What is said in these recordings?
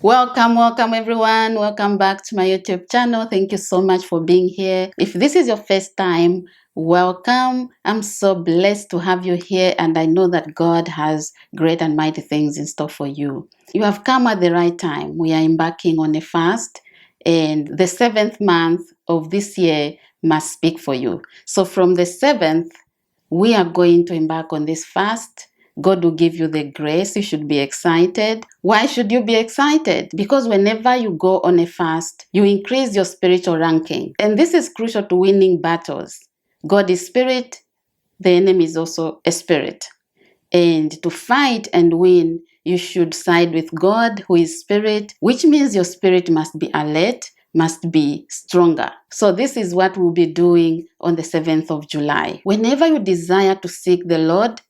Welcome everyone. Welcome back to my YouTube channel. Thank you so much for being here. If this is your first time, welcome. I'm so blessed to have you here, and I know that God has great and mighty things in store for you. You have come at the right time. We are embarking on a fast, and the 7th month of this year must speak for you. So from the 7th, we are going to embark on this fast. God will give you the grace. You should be excited. Why should you be excited? Because whenever you go on a fast, you increase your spiritual ranking. And this is crucial to winning battles. God is spirit. The enemy is also a spirit. And to fight and win, you should side with God, who is spirit, which means your spirit must be alert, must be stronger. So this is what we'll be doing on the 7th of July. Whenever you desire to seek the Lord,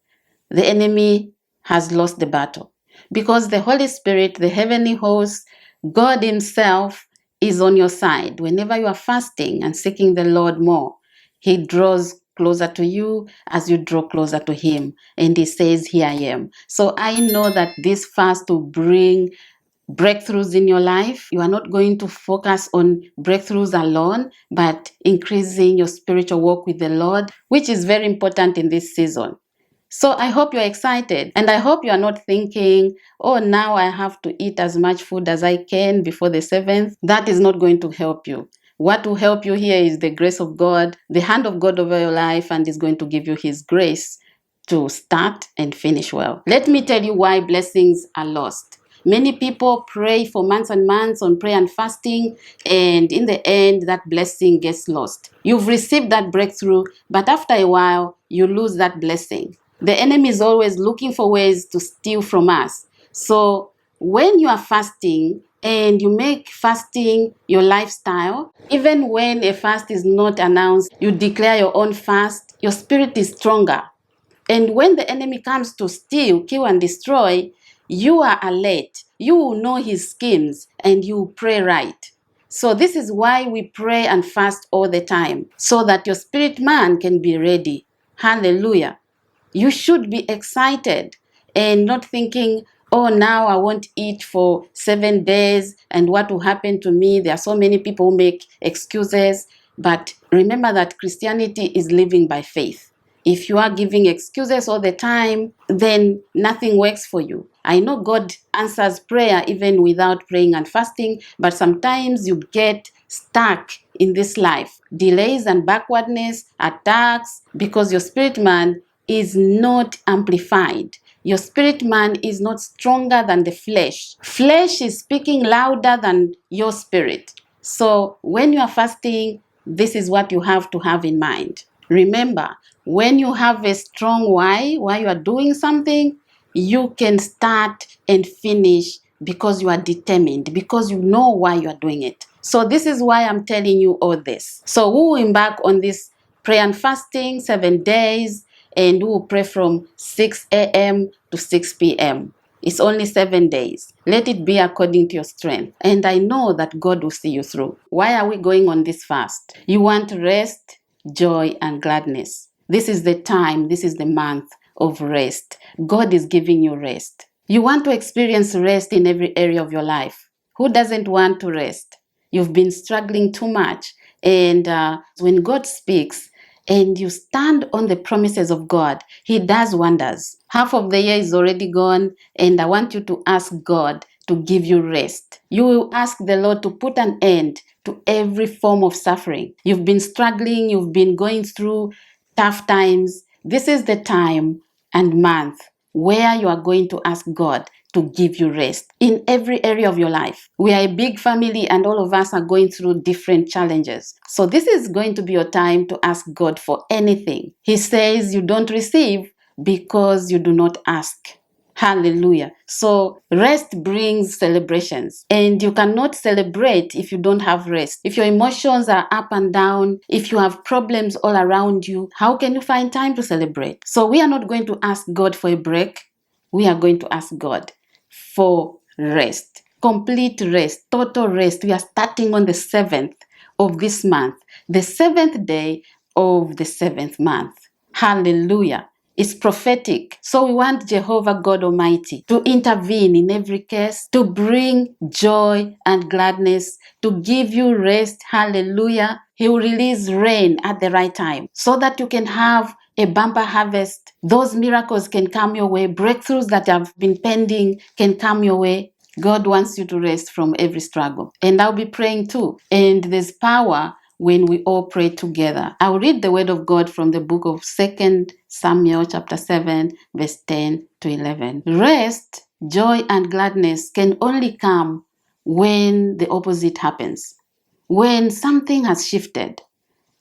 the enemy has lost the battle, because the Holy Spirit, the heavenly host, God himself is on your side. Whenever you are fasting and seeking the Lord more, he draws closer to you as you draw closer to him, and he says, here I am. So I know that this fast will bring breakthroughs in your life. You are not going to focus on breakthroughs alone, but increasing your spiritual walk with the Lord, which is very important in this season. So I hope you're excited, and I hope you are not thinking, oh, now I have to eat as much food as I can before the 7th. That is not going to help you. What will help you here is the grace of God, the hand of God over your life, and is going to give you his grace to start and finish well. Let me tell you why blessings are lost. Many people pray for months and months on prayer and fasting, and in the end, that blessing gets lost. You've received that breakthrough, but after a while, you lose that blessing. The enemy is always looking for ways to steal from us. So when you are fasting and you make fasting your lifestyle, even when a fast is not announced, you declare your own fast, your spirit is stronger. And when the enemy comes to steal, kill, and destroy, you are alert. You will know his schemes and you pray right. So this is why we pray and fast all the time, so that your spirit man can be ready. Hallelujah. You should be excited and not thinking, oh, now I won't eat for 7 days and what will happen to me? There are so many people who make excuses. But remember that Christianity is living by faith. If you are giving excuses all the time, then nothing works for you. I know God answers prayer even without praying and fasting, but sometimes you get stuck in this life. Delays and backwardness, attacks, because your spirit man is not amplified. Your spirit man is not stronger than the flesh. Flesh is speaking louder than your spirit. So when you are fasting, this is what you have to have in mind. Remember, when you have a strong why you are doing something, you can start and finish because you are determined, because you know why you are doing it. So this is why I'm telling you all this. So we will embark on this prayer and fasting 7 days, and we will pray from 6 a.m. to 6 p.m. It's only 7 days. Let it be according to your strength. And I know that God will see you through. Why are we going on this fast? You want rest, joy, and gladness. This is the time, this is the month of rest. God is giving you rest. You want to experience rest in every area of your life. Who doesn't want to rest? You've been struggling too much. And when God speaks, and you stand on the promises of God, he does wonders. Half of the year is already gone, and I want you to ask God to give you rest. You will ask the Lord to put an end to every form of suffering. You've been struggling, you've been going through tough times. This is the time and month where you are going to ask God to give you rest in every area of your life. We are a big family and all of us are going through different challenges. So this is going to be your time to ask God for anything. He says you don't receive because you do not ask. Hallelujah. So rest brings celebrations, and you cannot celebrate if you don't have rest. If your emotions are up and down, if you have problems all around you, how can you find time to celebrate? So we are not going to ask God for a break. We are going to ask God for rest, complete rest, total rest. We are starting on the 7th of this month, the 7th day of the 7th month. Hallelujah. It's prophetic. So we want Jehovah God Almighty to intervene in every case, to bring joy and gladness, to give you rest. Hallelujah. He will release rain at the right time so that you can have a bumper harvest. Those miracles can come your way. Breakthroughs that have been pending can come your way. God wants you to rest from every struggle. And I'll be praying too. And there's power when we all pray together. I'll read the word of God from the book of 2 Samuel chapter 7, verse 10 to 11. Rest, joy, and gladness can only come when the opposite happens. When something has shifted,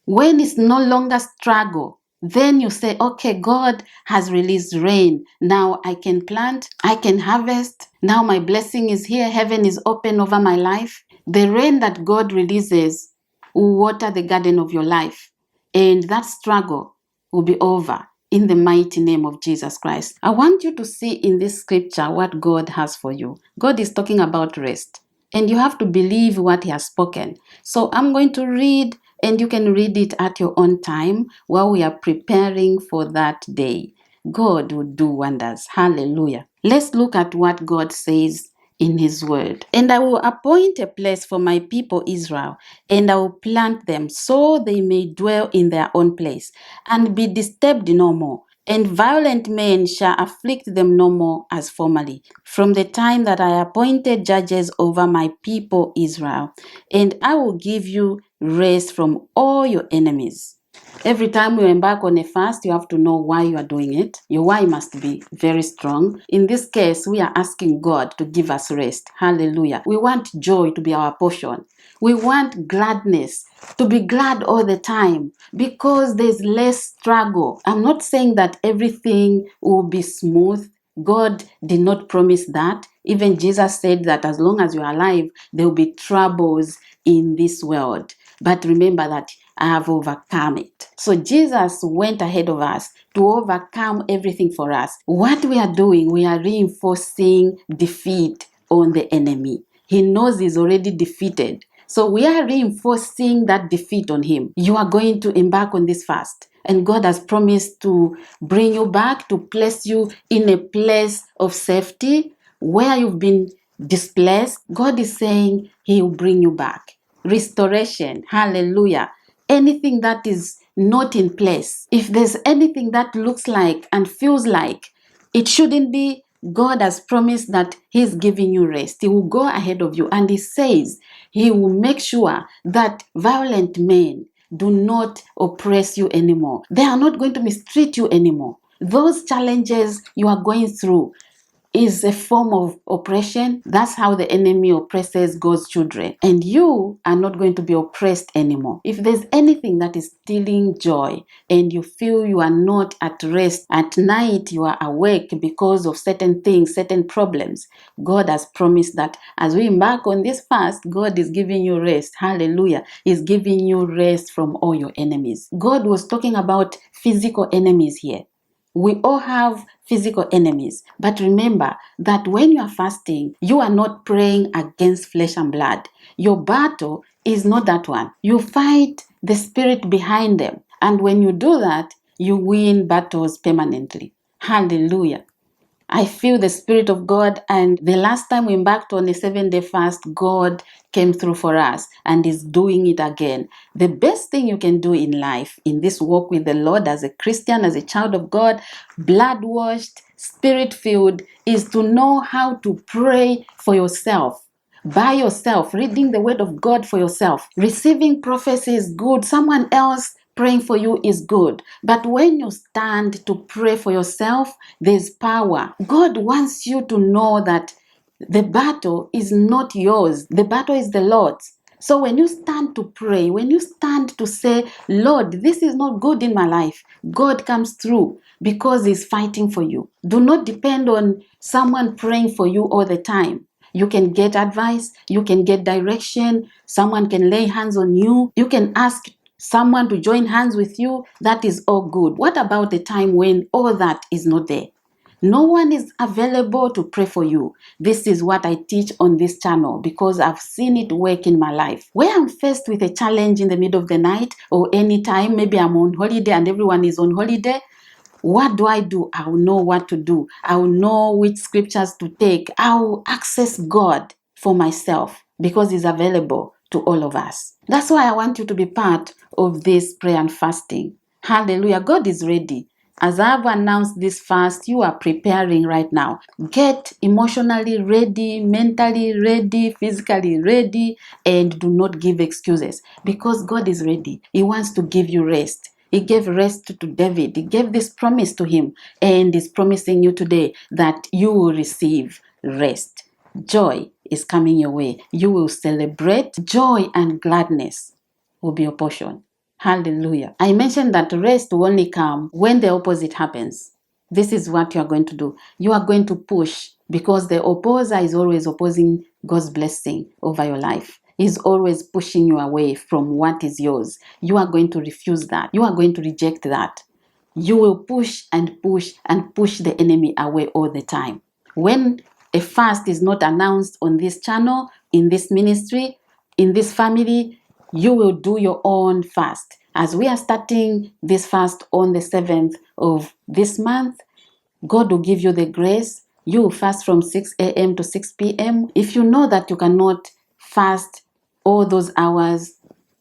when it's no longer struggle, then you say, okay, God has released rain. Now I can plant, I can harvest. Now my blessing is here. Heaven is open over my life. The rain that God releases will water the garden of your life. And that struggle will be over in the mighty name of Jesus Christ. I want you to see in this scripture what God has for you. God is talking about rest. And you have to believe what he has spoken. So I'm going to read, and you can read it at your own time while we are preparing for that day. God will do wonders. Hallelujah. Let's look at what God says in his word. And I will appoint a place for my people Israel, and I will plant them so they may dwell in their own place and be disturbed no more. And violent men shall afflict them no more as formerly, from the time that I appointed judges over my people Israel. And I will give you rest from all your enemies. Every time you embark on a fast, you have to know why you are doing it. Your why must be very strong. In this case, we are asking God to give us rest. Hallelujah. We want joy to be our portion. We want gladness, to be glad all the time, because there's less struggle. I'm not saying that everything will be smooth. God did not promise that. Even Jesus said that as long as you're alive, there will be troubles in this world. But remember that I have overcome it. So Jesus went ahead of us to overcome everything for us. What we are doing, we are reinforcing defeat on the enemy. He knows he's already defeated. So we are reinforcing that defeat on him. You are going to embark on this fast. And God has promised to bring you back, to place you in a place of safety where you've been displaced. God is saying he will bring you back. Restoration. Hallelujah. Anything that is not in place, if there's anything that looks like and feels like it shouldn't be, God has promised that he's giving you rest. He will go ahead of you, and he says he will make sure that violent men do not oppress you anymore. They are not going to mistreat you anymore. Those challenges you are going through is a form of oppression. That's how the enemy oppresses God's children. And you are not going to be oppressed anymore. If there's anything that is stealing joy and you feel you are not at rest at night, you are awake because of certain things, certain problems, God has promised that as we embark on this fast, God is giving you rest. Hallelujah. He's giving you rest from all your enemies. God was talking about physical enemies here. We all have physical enemies. But remember that when you are fasting, you are not praying against flesh and blood. Your battle is not that one. You fight the spirit behind them. And when you do that, you win battles permanently. Hallelujah. I feel the Spirit of God, and the last time we embarked on a 7-day fast, God came through for us and is doing it again. The best thing you can do in life, in this walk with the Lord as a Christian, as a child of God, blood-washed, spirit-filled, is to know how to pray for yourself. By yourself, reading the word of God for yourself. Receiving prophecy is good. Someone else praying for you is good. But when you stand to pray for yourself, there's power. God wants you to know that the battle is not yours. The battle is the Lord's. So when you stand to pray, when you stand to say, Lord, this is not good in my life, God comes through because he's fighting for you. Do not depend on someone praying for you all the time. You can get advice, you can get direction, someone can lay hands on you, you can ask someone to join hands with you. That is all good. What about the time when all that is not there? No one is available to pray for you. This is what I teach on this channel because I've seen it work in my life. Where I'm faced with a challenge in the middle of the night or any time, maybe I'm on holiday and everyone is on holiday, What do I do? I will know what to do. I will know which scriptures to take. I will access God for myself because He's available to all of us. That's why I want you to be part of this prayer and fasting. Hallelujah. God is ready. As I've announced this fast, you are preparing right now. Get emotionally ready, mentally ready, physically ready, and do not give excuses because God is ready. He wants to give you rest. He gave rest to David. He gave this promise to him, and is promising you today that you will receive rest. Joy is coming your way. You will celebrate. Joy and gladness will be your portion. Hallelujah. I mentioned that rest will only come when the opposite happens. This is what you are going to do. You are going to push because the opposer is always opposing God's blessing over your life. He's always pushing you away from what is yours. You are going to refuse that. You are going to reject that. You will push and push and push the enemy away all the time. When a fast is not announced on this channel, in this ministry, in this family, you will do your own fast. As we are starting this fast on the 7th of this month, God will give you the grace. You will fast from 6 a.m. to 6 p.m. If you know that you cannot fast all those hours,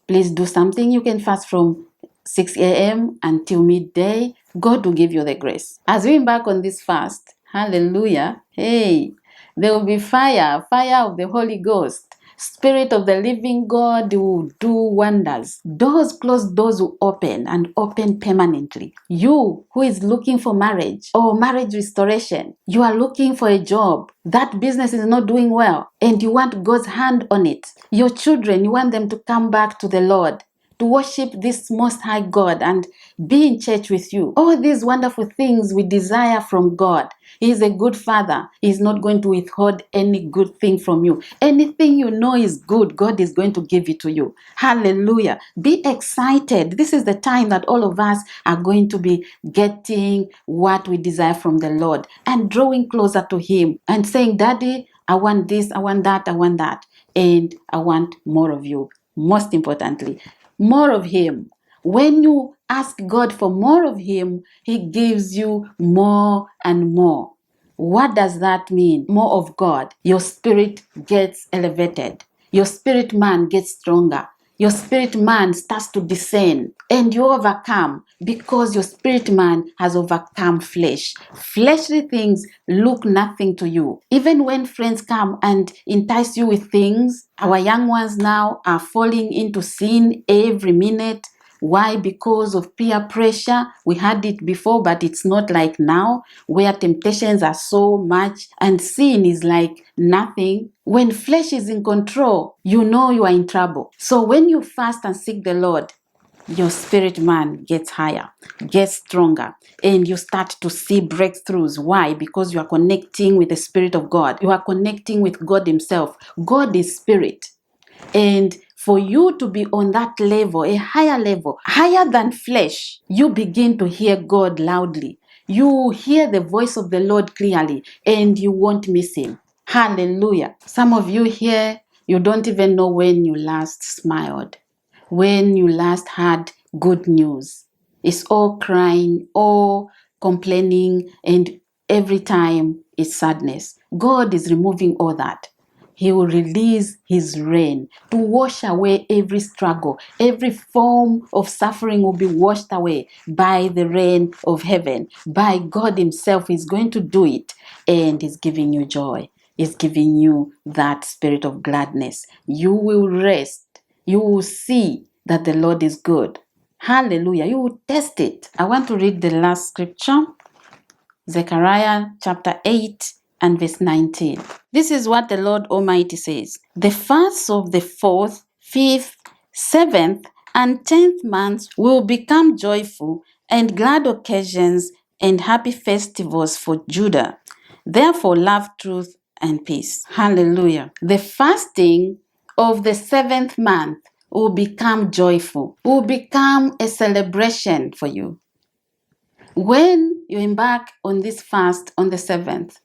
please do something. You can fast from 6 a.m. until midday. God will give you the grace. As we embark on this fast, hallelujah, hey, there will be fire of the Holy Ghost. Spirit of the living God will do wonders. Closed doors will open and open permanently. You who is looking for marriage or marriage restoration, you are looking for a job. That business is not doing well and you want God's hand on it. Your children, you want them to come back to the Lord, to worship this most high God and be in church with you. All these wonderful things we desire from God. He is a good father. He is not going to withhold any good thing from you. Anything you know is good, God is going to give it to you. Hallelujah. Be excited. This is the time that all of us are going to be getting what we desire from the Lord and drawing closer to Him and saying, Daddy, I want this, I want that, I want that. And I want more of you. Most importantly, more of Him. When you ask God for more of Him, He gives you more and more. What does that mean? More of God. Your spirit gets elevated. Your spirit man gets stronger. Your spirit man starts to descend and you overcome because your spirit man has overcome flesh. Fleshly things look nothing to you. Even when friends come and entice you with things, our young ones now are falling into sin every minute. Why? Because of peer pressure. We had it before, but it's not like now, where temptations are so much and sin is like nothing. When flesh is in control, you know you are in trouble. So when you fast and seek the Lord, your spirit man gets higher, gets stronger, and you start to see breakthroughs. Why? Because you are connecting with the Spirit of God. You are connecting with God Himself. God is spirit. And for you to be on that level, a higher level, higher than flesh, you begin to hear God loudly. You hear the voice of the Lord clearly and you won't miss Him. Hallelujah. Some of you here, you don't even know when you last smiled, when you last had good news. It's all crying, all complaining, and every time it's sadness. God is removing all that. He will release His rain to wash away every struggle. Every form of suffering will be washed away by the rain of heaven. By God Himself, He's going to do it. And He's giving you joy. He's giving you that spirit of gladness. You will rest. You will see that the Lord is good. Hallelujah. You will test it. I want to read the last scripture. Zechariah chapter 8 and verse 19. This is what the Lord Almighty says. The fasts of the 4th, 5th, 7th, and 10th months will become joyful and glad occasions and happy festivals for Judah. Therefore, love truth and peace. Hallelujah. The fasting of the 7th month will become joyful, will become a celebration for you. When you embark on this fast on the 7th,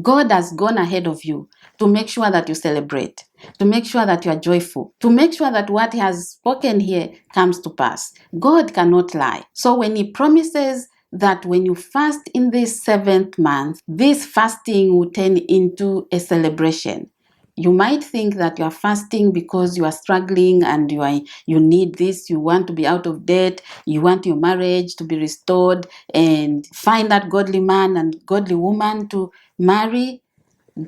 God has gone ahead of you to make sure that you celebrate, to make sure that you are joyful, to make sure that what He has spoken here comes to pass. God cannot lie. So when He promises that when you fast in this 7th month, this fasting will turn into a celebration. You might think that you are fasting because you are struggling and you need this, you want to be out of debt, you want your marriage to be restored and find that godly man and godly woman to marry.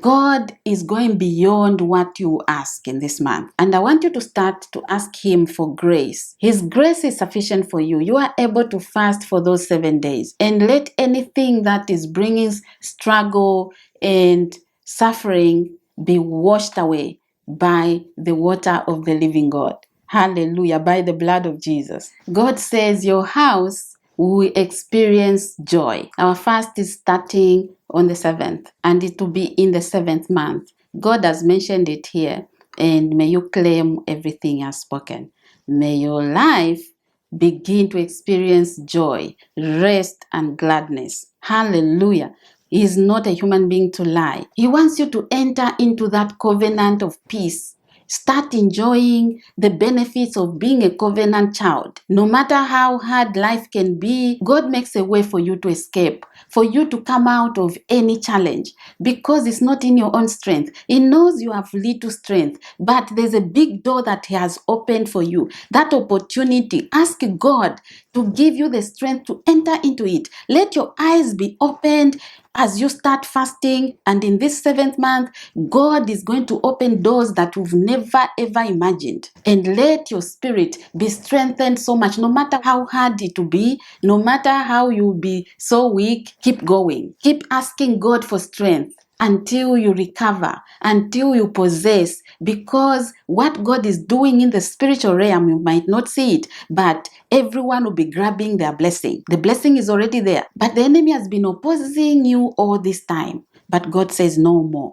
God is going beyond what you ask in this month. And I want you to start to ask Him for grace. His grace is sufficient for you. You are able to fast for those 7 days. And let anything that is bringing struggle and suffering be washed away by the water of the living God. Hallelujah, by the blood of Jesus. God says your house will experience joy. Our fast is starting on the 7th and it will be in the 7th month. God has mentioned it here, and may you claim everything as spoken. May your life begin to experience joy, rest, and gladness. Hallelujah. He is not a human being to lie. He wants you to enter into that covenant of peace. Start enjoying the benefits of being a covenant child. No matter how hard life can be, God makes a way for you to escape, for you to come out of any challenge, because it's not in your own strength. He knows you have little strength, but there's a big door that He has opened for you. That opportunity, ask God to give you the strength to enter into it. Let your eyes be opened as you start fasting, and in this 7th month, God is going to open doors that you've never ever imagined. And let your spirit be strengthened so much, no matter how hard it will be, no matter how you'll be so weak, keep going. Keep asking God for strength until you recover, until you possess, because what God is doing in the spiritual realm, you might not see it, but everyone will be grabbing their blessing. The blessing is already there, but the enemy has been opposing you all this time. But God says no more.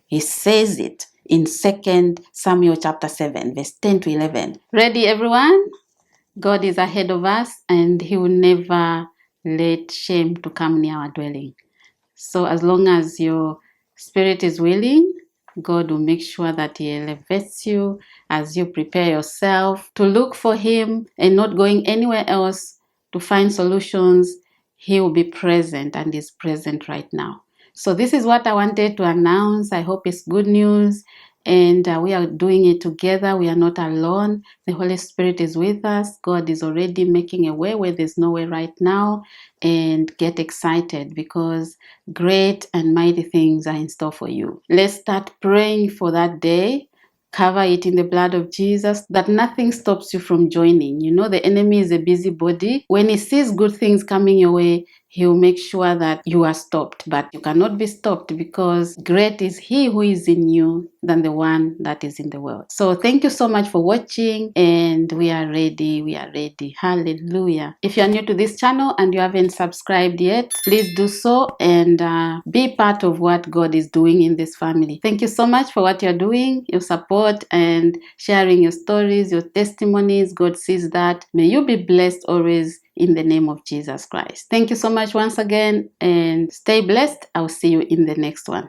He says it in 2 Samuel chapter 7, verse 10 to 11. Ready, everyone? God is ahead of us, and He will never let shame to come near our dwelling. So as long as your spirit is willing, God will make sure that He elevates you as you prepare yourself to look for Him and not going anywhere else to find solutions. He will be present, and is present right now. So this is what I wanted to announce. I hope it's good news. And we are doing it together. We are not alone. The Holy Spirit is with us. God is already making a way where there's no way right now. And get excited, because great and mighty things are in store for you. Let's start praying for that day. Cover it in the blood of Jesus, that nothing stops you from joining. You know, the enemy is a busybody. When he sees good things coming your way, he'll make sure that you are stopped. But you cannot be stopped, because great is He who is in you than the one that is in the world. So thank you so much for watching, and we are ready. We are ready. Hallelujah. If you are new to this channel and you haven't subscribed yet, please do so and be part of what God is doing in this family. Thank you so much for what you're doing, your support, and sharing your stories, your testimonies. God sees that. May you be blessed always in the name of Jesus Christ. Thank you so much once again, and stay blessed. I'll see you in the next one.